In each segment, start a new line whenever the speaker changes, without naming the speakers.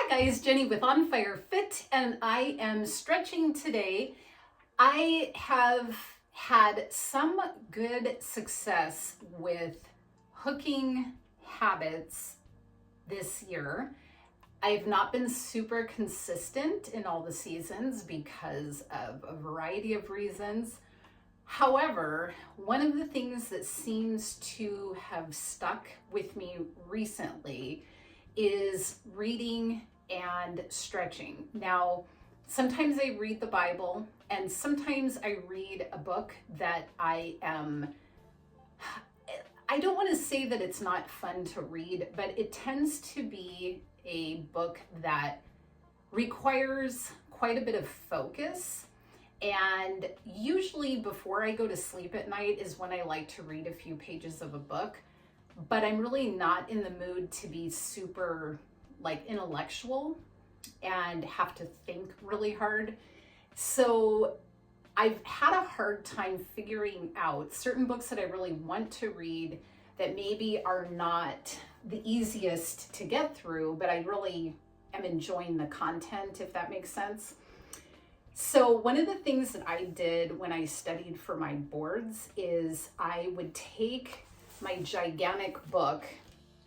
Hi guys, Jenny with On Fire Fit, and I am stretching today. I have had some good success with hooking habits this year. I've not been super consistent in all the seasons because of a variety of reasons. However, one of the things that seems to have stuck with me recently is reading and stretching. Now, sometimes I read the Bible and sometimes I read a book that I don't want to say that it's not fun to read, but it tends to be a book that requires quite a bit of focus. And usually before I go to sleep at night is when I like to read a few pages of a book, but I'm really not in the mood to be super intellectual and have to think really hard. So I've had a hard time figuring out certain books that I really want to read that maybe are not the easiest to get through, but I really am enjoying the content, if that makes sense. So one of the things that I did when I studied for my boards is I would take my gigantic book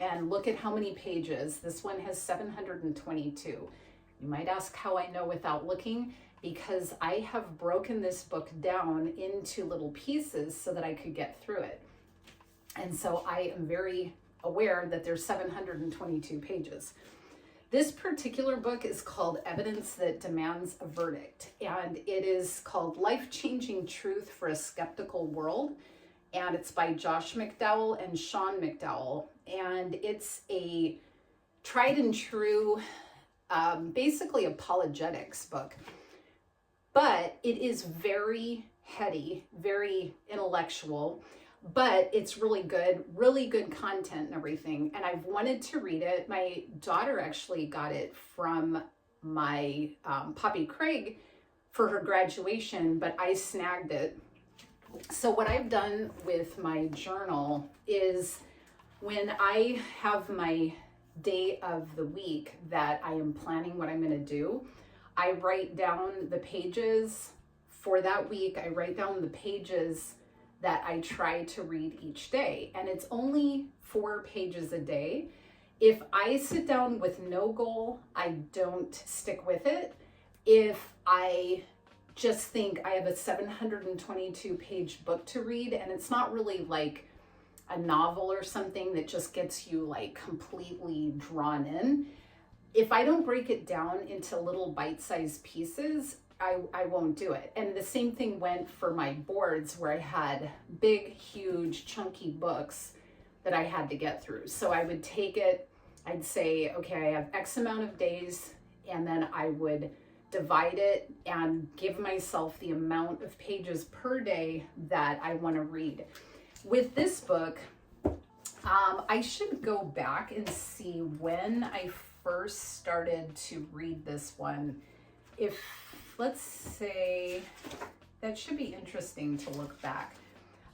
and look at how many pages. This one has 722. You might ask how I know without looking, because I have broken this book down into little pieces so that I could get through it. And so I am very aware that there's 722 pages. This particular book is called Evidence That Demands a Verdict, and it is called Life-Changing Truth for a Skeptical World, and it's by Josh McDowell and Sean McDowell, and it's a tried and true, basically apologetics book, but it is very heady, very intellectual, but it's really good content and everything. And I've wanted to read it. My daughter actually got it from my Poppy Craig for her graduation, but I snagged it. So what I've done with my journal is when I have my day of the week that I am planning what I'm going to do, I write down the pages for that week. I write down the pages that I try to read each day, and it's only 4 pages a day. If I sit down with no goal, I don't stick with it. If I just think I have a 722 page book to read, and it's not really like a novel or something that just gets you completely drawn in. If I don't break it down into little bite-sized pieces, I won't do it. And the same thing went for my boards, where I had big, huge, chunky books that I had to get through. So I would take it, I'd say, okay, I have X amount of days, and then I would divide it and give myself the amount of pages per day that I want to read. With this book, I should go back and see when I first started to read this one. If, let's say, that should be interesting to look back.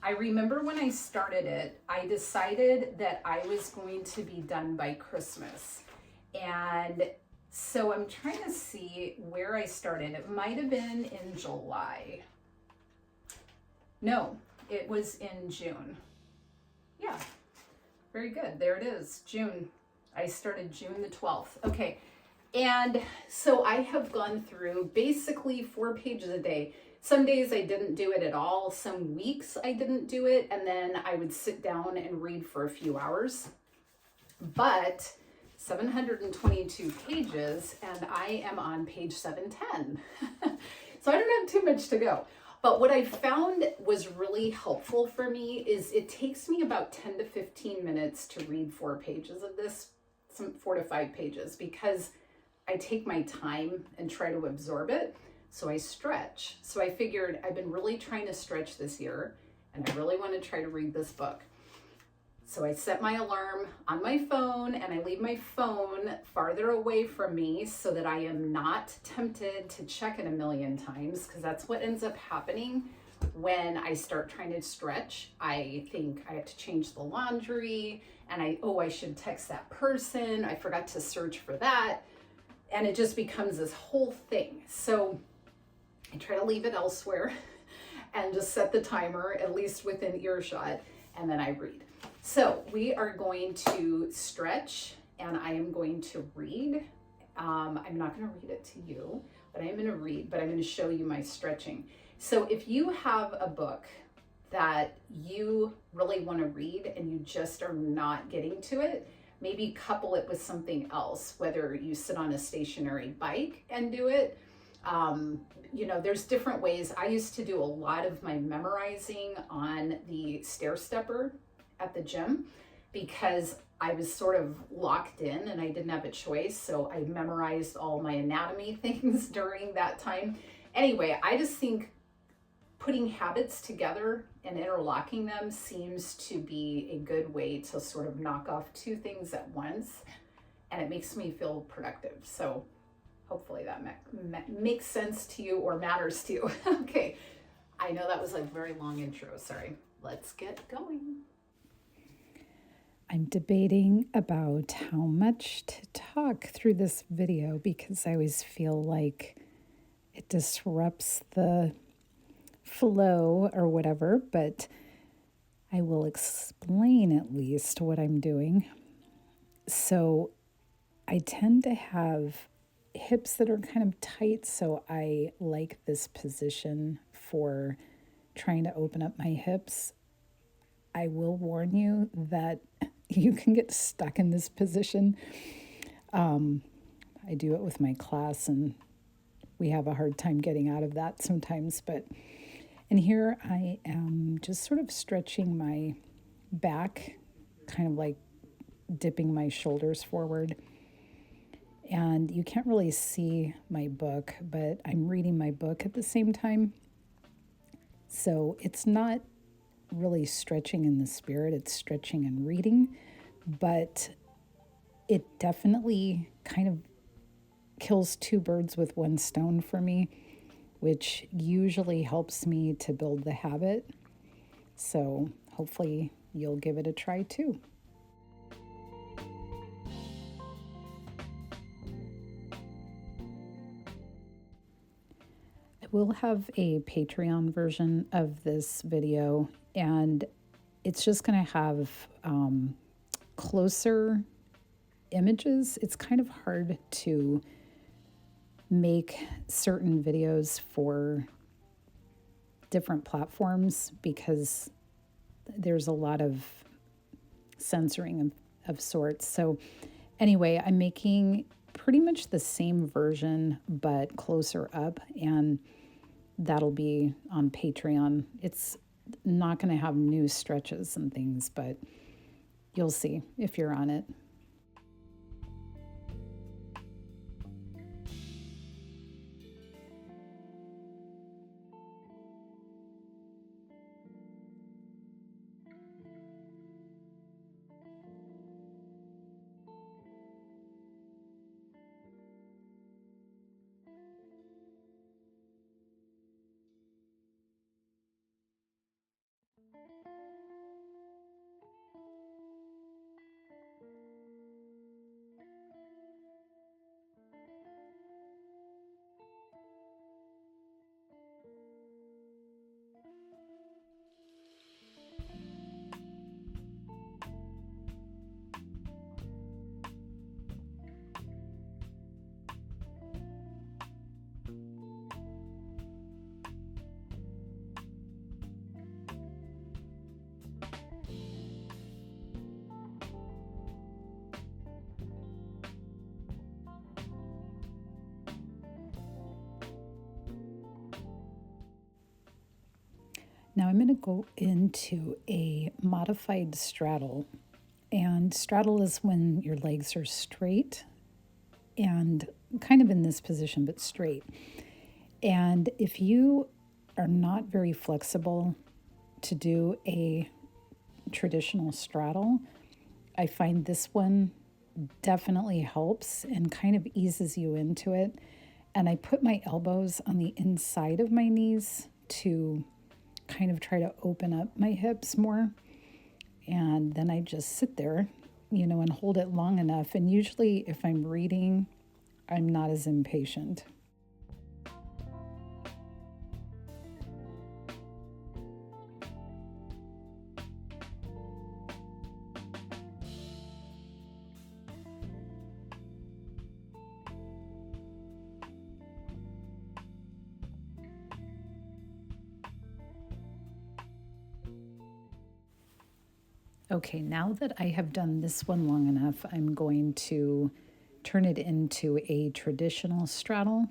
I remember when I started it, I decided that I was going to be done by Christmas. And so I'm trying to see where I started. It might have been in July. No, it was in June. Yeah, very good. There it is, June. I started June the 12th. Okay, and so I have gone through basically 4 pages a day. Some days I didn't do it at all. Some weeks I didn't do it, and then I would sit down and read for a few hours. But 722 pages, and I am on page 710. So I don't have too much to go. But what I found was really helpful for me is it takes me about 10 to 15 minutes to read 4 pages of this, some 4 to 5 pages, because I take my time and try to absorb it. So I stretch. So I figured I've been really trying to stretch this year, and I really want to try to read this book. So I set my alarm on my phone, and I leave my phone farther away from me so that I am not tempted to check it a million times, because that's what ends up happening when I start trying to stretch. I think I have to change the laundry, and I should text that person. I forgot to search for that. and it just becomes this whole thing. So I try to leave it elsewhere and just set the timer at least within earshot, and then I read. So we are going to stretch, and I am going to read. I'm not going to read it to you, but I am going to read, but I'm going to show you my stretching. So if you have a book that you really want to read and you just are not getting to it, maybe couple it with something else, whether you sit on a stationary bike and do it. You know, there's different ways. I used to do a lot of my memorizing on the stair stepper at the gym because I was sort of locked in and I didn't have a choice. So I memorized all my anatomy things during that time. Anyway, I just think putting habits together and interlocking them seems to be a good way to sort of knock off two things at once, and it makes me feel productive. So hopefully that makes sense to you or matters to you. Okay, I know that was a very long intro, sorry. Let's get going.
I'm debating about how much to talk through this video because I always feel like it disrupts the flow or whatever, but I will explain at least what I'm doing. So I tend to have hips that are kind of tight, so I like this position for trying to open up my hips. I will warn you that you can get stuck in this position. I do it with my class and we have a hard time getting out of that sometimes, and here I am just sort of stretching my back, kind of like dipping my shoulders forward. And you can't really see my book, but I'm reading my book at the same time. So it's not really stretching in the spirit, it's stretching and reading, but it definitely kind of kills two birds with one stone for me, which usually helps me to build the habit. So hopefully you'll give it a try too. I will have a Patreon version of this video, and it's just going to have closer images. It's kind of hard to make certain videos for different platforms because there's a lot of censoring of sorts. So anyway, I'm making pretty much the same version but closer up, and that'll be on Patreon. It's not going to have new stretches and things, but you'll see if you're on it. Now I'm going to go into a modified straddle. And straddle is when your legs are straight and kind of in this position, but straight. And if you are not very flexible to do a traditional straddle, I find this one definitely helps and kind of eases you into it. And I put my elbows on the inside of my knees to kind of try to open up my hips more. And then I just sit there, and hold it long enough. And usually if I'm reading, I'm not as impatient. Okay, now that I have done this one long enough, I'm going to turn it into a traditional straddle.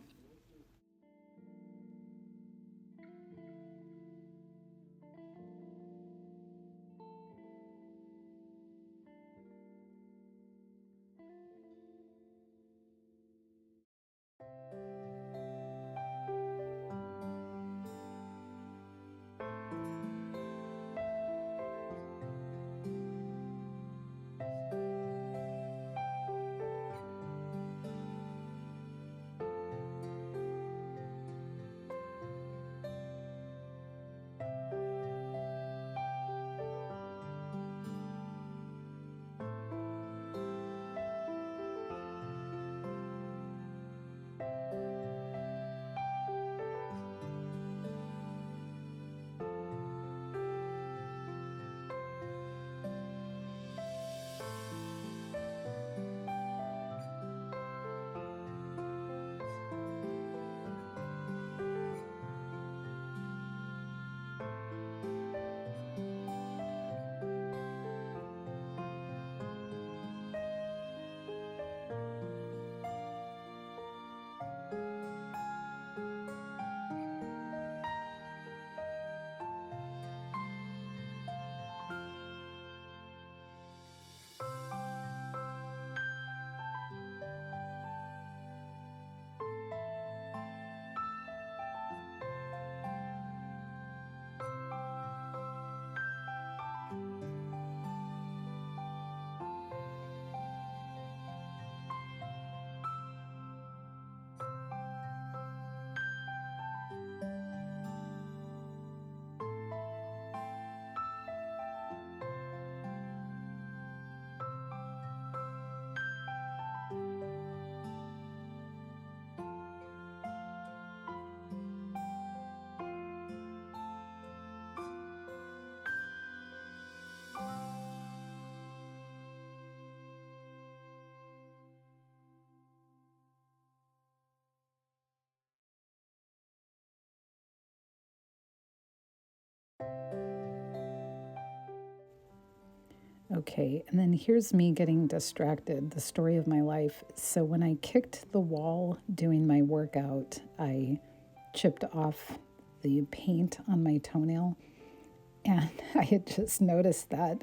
Okay, and then here's me getting distracted, the story of my life. So when I kicked the wall doing my workout, I chipped off the paint on my toenail, and I had just noticed that.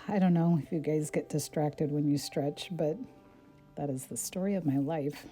I don't know if you guys get distracted when you stretch, but that is the story of my life.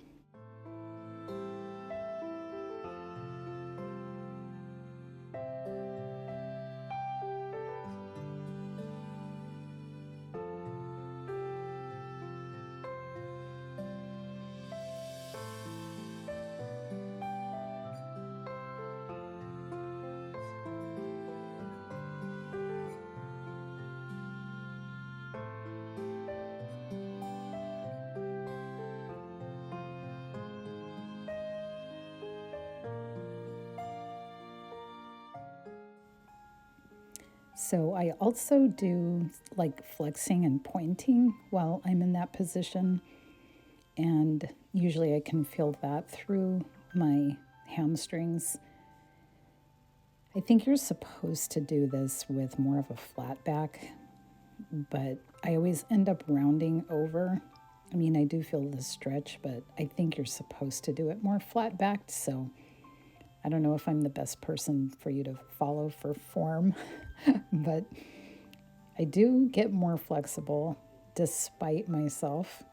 So I also do like flexing and pointing while I'm in that position. And usually I can feel that through my hamstrings. I think you're supposed to do this with more of a flat back, but I always end up rounding over. I mean, I do feel the stretch, but I think you're supposed to do it more flat backed. So I don't know if I'm the best person for you to follow for form, but I do get more flexible despite myself.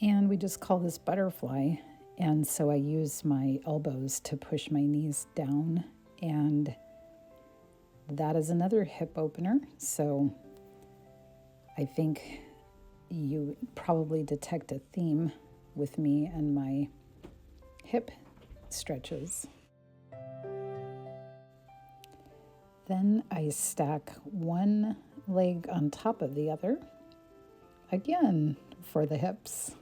And we just call this butterfly. And so I use my elbows to push my knees down, and that is another hip opener. So I think you probably detect a theme with me and my hip stretches. Then I stack one leg on top of the other, again for the hips.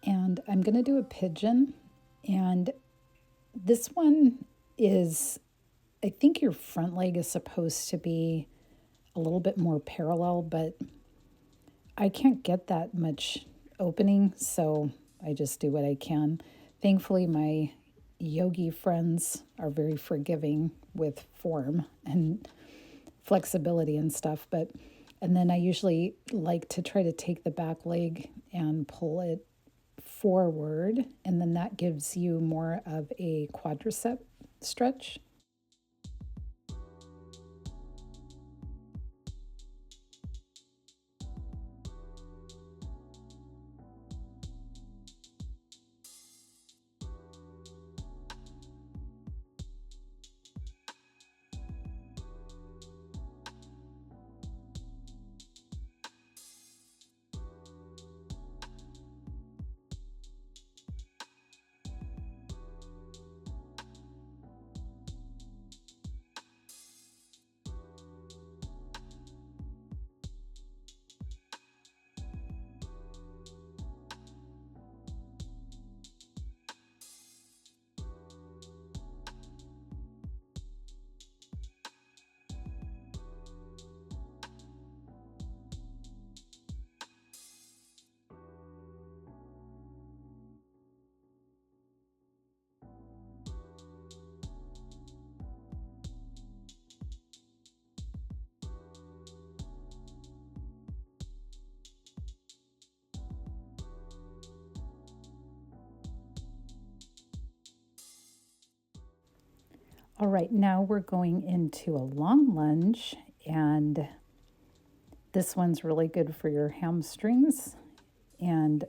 And I'm going to do a pigeon. And this one is, I think your front leg is supposed to be a little bit more parallel, but I can't get that much opening, so I just do what I can. Thankfully, my yogi friends are very forgiving with form and flexibility and stuff, and then I usually like to try to take the back leg and pull it forward, and then that gives you more of a quadricep stretch. All right, now we're going into a long lunge, and this one's really good for your hamstrings. And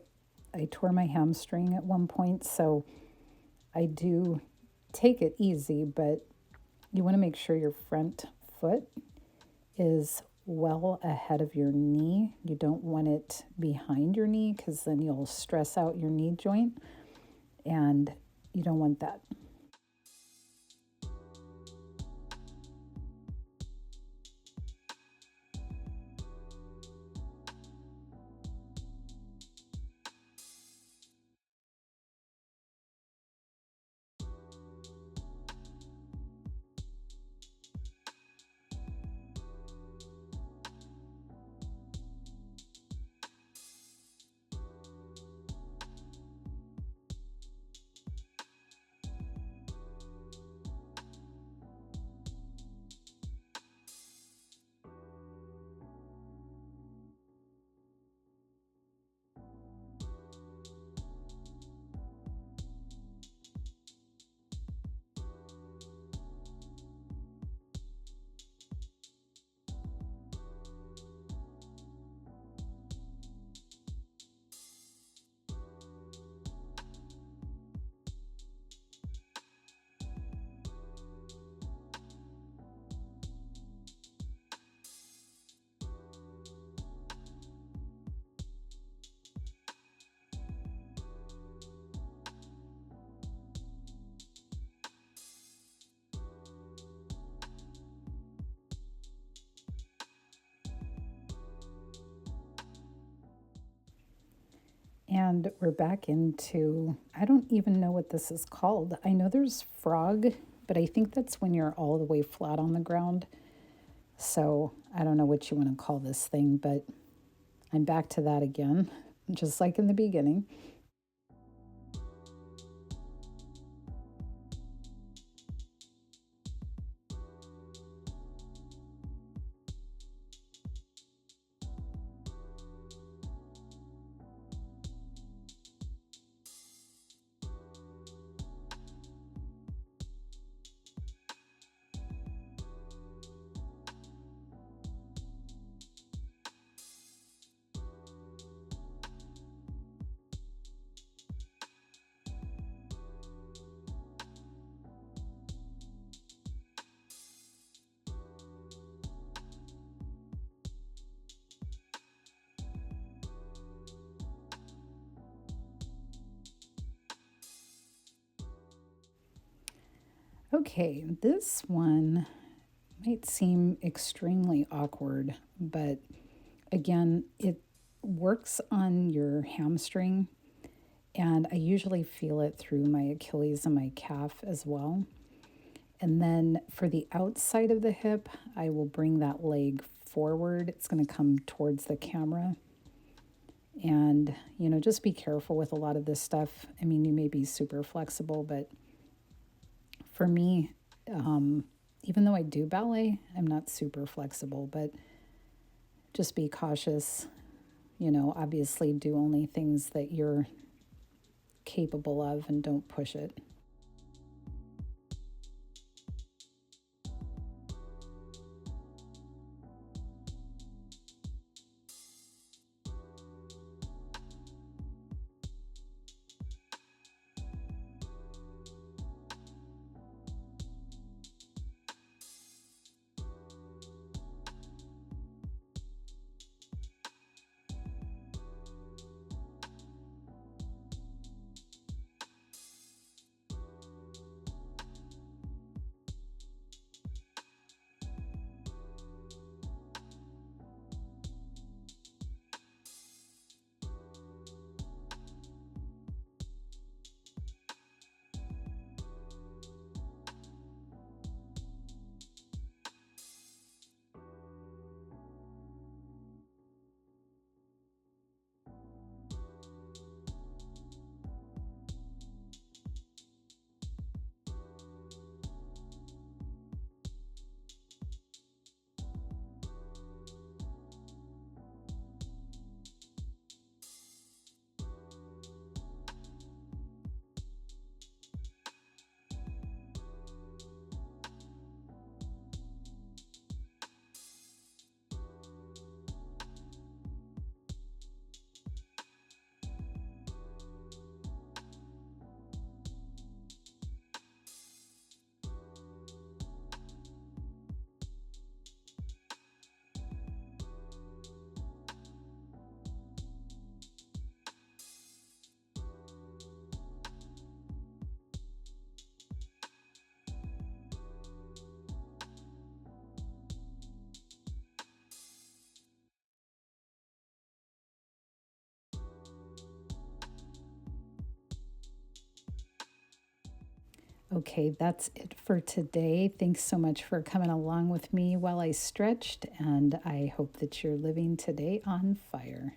I tore my hamstring at one point, so I do take it easy, but you want to make sure your front foot is well ahead of your knee. You don't want it behind your knee because then you'll stress out your knee joint, and you don't want that. And we're back into, I don't even know what this is called. I know there's frog, but I think that's when you're all the way flat on the ground. So I don't know what you want to call this thing, but I'm back to that again, just like in the beginning. Okay, this one might seem extremely awkward, but again, it works on your hamstring, and I usually feel it through my Achilles and my calf as well. And then for the outside of the hip, I will bring that leg forward. It's going to come towards the camera. And, just be careful with a lot of this stuff. I mean, you may be super flexible, but for me, even though I do ballet, I'm not super flexible, but just be cautious. Obviously do only things that you're capable of and don't push it. Okay, that's it for today. Thanks so much for coming along with me while I stretched, and I hope that you're living today on fire.